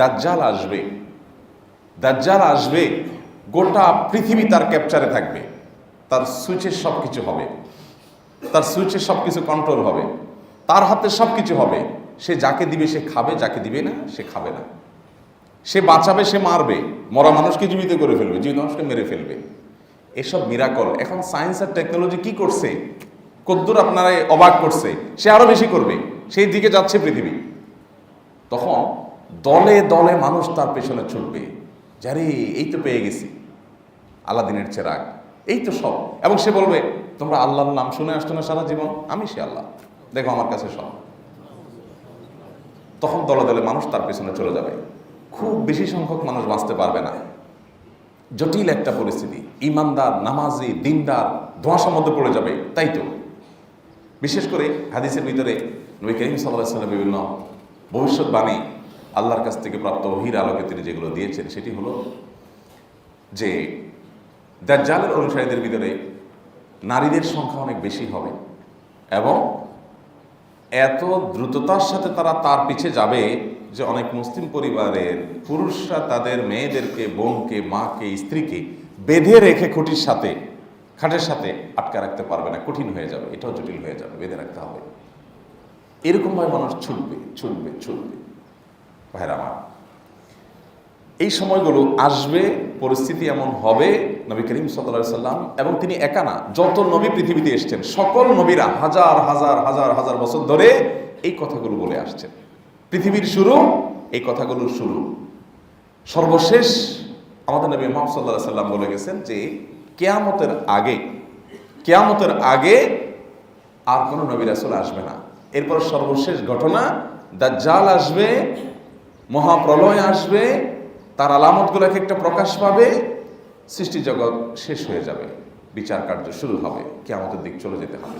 দাজ্জাল আসবে, দাজ্জাল আসবে, গোটা পৃথিবী তার ক্যাপচারে থাকবে, তার সুইচে সব কিছু হবে, তার সুইচে সব কিছু কন্ট্রোল হবে, তার হাতে সব কিছু হবে। সে যাকে দিবে সে খাবে, যাকে দিবে না সে খাবে না। সে বাঁচাবে, সে মারবে, মরা মানুষকে জীবিত করে ফেলবে, জীবিত মানুষকে মেরে ফেলবে। এসব মিরাকল এখন সায়েন্স আর টেকনোলজি কি করছে, কদ্দুর আপনারা অবাক করছে, সে আরো বেশি করবে, সেই দিকে যাচ্ছে পৃথিবী। তখন দলে দলে মানুষ তার পেছনে ছুটবে, যারে এই তো পেয়ে গেছি আলাদিনের চেরাগ, এই তো সব। এবং সে বলবে, তোমরা আল্লাহর নাম শুনে আসছো না সারা জীবন, আমি সে আল্লাহ, দেখো আমার কাছে সব। তখন দলে দলে মানুষ তার পেছনে চলে যাবে, খুব বেশি সংখ্যক মানুষ বাঁচতে পারবে না। জটিল একটা পরিস্থিতি, ইমানদার, নামাজি, দিনদার ধোঁয়াশার মধ্যে পড়ে যাবে। তাই তো বিশেষ করে হাদিসের ভিতরে নবী করিম সাল্লাল্লাহু আলাইহি ওয়াসাল্লাম বিভিন্ন ভবিষ্যৎবাণী আল্লাহর কাছ থেকে প্রাপ্ত ওহীর আলোকে তিনি যেগুলো দিয়েছেন, সেটি হলো যে দাজ্জালের অনুসারীদের ভিতরে নারীদের সংখ্যা অনেক বেশি হবে এবং এত দ্রুততার সাথে তারা তার পিছে যাবে যে অনেক মুসলিম পরিবারের পুরুষরা তাদের মেয়েদেরকে, বোনকে, মাকে, স্ত্রীকে বেঁধে রেখে খুঁটির সাথে, খাটের সাথে আটকা রাখতে পারবে না, কঠিন হয়ে যাবে, এটাও জটিল হয়ে যাবে, বেঁধে রাখতে হবে। এরকমভাবে মানুষ ছুটবে ছুটবে ছুটবে। ভাইরা আমার, এই সময়গুলো আসবে, পরিস্থিতি এমন হবে। নবী করিম সাল্লাল্লাহু আলাইহি সাল্লাম এবং তিনি একা না, যত নবী পৃথিবীতে এসেছেন সকল নবীরা হাজার হাজার হাজার হাজার বছর ধরে এই কথাগুলো বলে আসছেন। পৃথিবীর শুরু, এই কথাগুলোর শুরু। সর্বশেষ আমাদের নবী মুহাম্মদ সাল্লাল্লাহু আলাইহি সাল্লাম বলে গেছেন যে কিয়ামতের আগে আর কোনো নবী রাসূল আসবে না। এরপর সর্বশেষ ঘটনা, দাজ্জাল আসবে, মহাপ্রলয় আসবে, তার আলামতগুলো এক একটা প্রকাশ পাবে, সৃষ্টি জগৎ শেষ হয়ে যাবে, বিচার কার্য শুরু হবে, কিয়ামতের দিক চলে যেতে হবে।